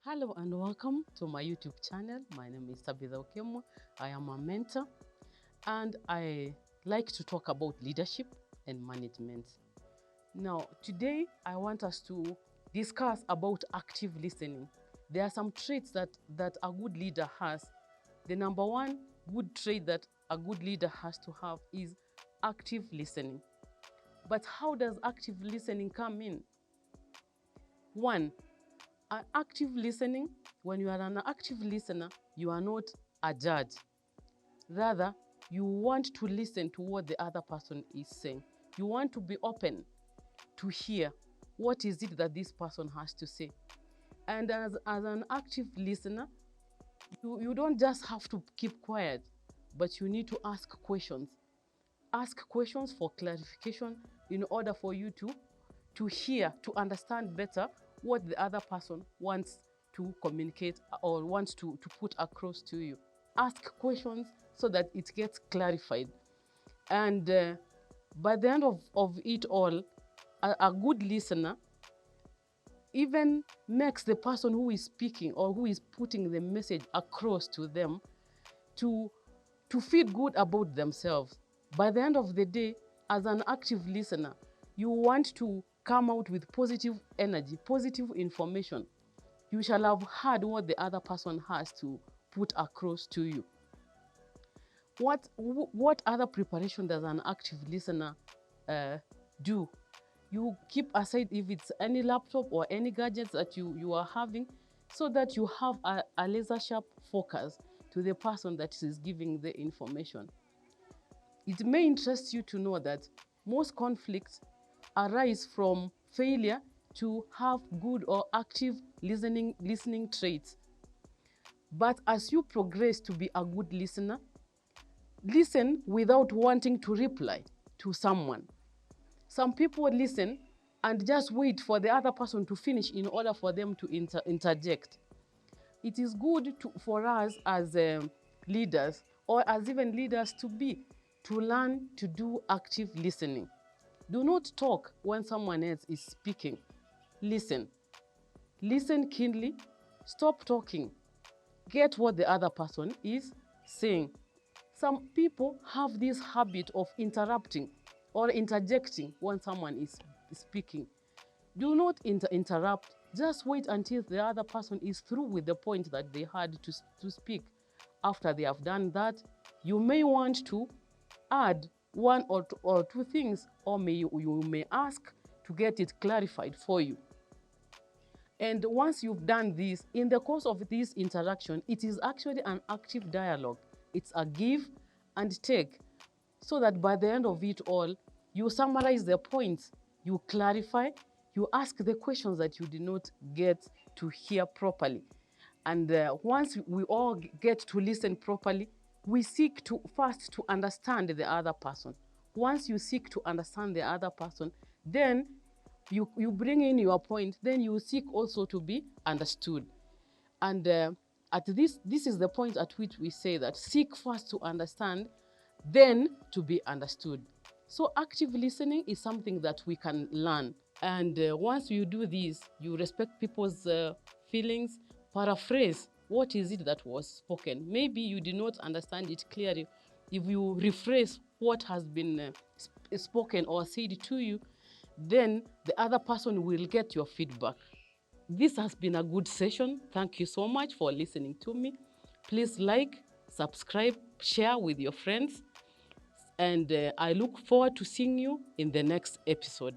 Hello and welcome to my YouTube channel. My name is Tabitha Okemo. I am a mentor and I like to talk about leadership and management. Now, today I want us to discuss about active listening. There are some traits that a good leader has. The number one good trait that a good leader has to have is active listening. But how does active listening come in? One, active listening, when you are an active listener, you are not a judge. Rather, you want to listen to what the other person is saying. You want to be open to hear what is it that this person has to say. And as an active listener, you don't just have to keep quiet, but you need to ask questions. Ask questions for clarification in order for you to hear, to understand better what the other person wants to communicate or wants to put across to you. Ask questions so that it gets clarified. And by the end of it all, a good listener even makes the person who is speaking or who is putting the message across to them to feel good about themselves. By the end of the day, as an active listener, you want to come out with positive energy, positive information. You shall have heard what the other person has to put across to you. What other preparation does an active listener do? You keep aside if it's any laptop or any gadgets that you are having, so that you have a laser sharp focus to the person that is giving the information. It may interest you to know that most conflicts arise from failure to have good or active listening traits. But as you progress to be a good listener, listen without wanting to reply to someone. Some people listen and just wait for the other person to finish in order for them to interject. It is good for us as leaders, or as even leaders to learn to do active listening. Do not talk when someone else is speaking. Listen. Listen keenly. Stop talking. Get what the other person is saying. Some people have this habit of interrupting or interjecting when someone is speaking. Do not interrupt. Just wait until the other person is through with the point that they had to speak. After they have done that, you may want to add one or two things, or you may ask to get it clarified for you. And once you've done this, in the course of this interaction, it is actually an active dialogue. It's a give and take, so that by the end of it all, you summarize the points, you clarify, you ask the questions that you did not get to hear properly. And once we all get to listen properly, we seek to first to understand the other person. Once you seek to understand the other person, then you bring in your point, then you seek also to be understood. And at this is the point at which we say that seek first to understand, then to be understood. So active listening is something that we can learn. And once you do this, you respect people's feelings, paraphrase what is it that was spoken. Maybe you did not understand it clearly. If you rephrase what has been spoken or said to you, then the other person will get your feedback. This has been a good session. Thank you so much for listening to me. Please like, subscribe, share with your friends. And I look forward to seeing you in the next episode.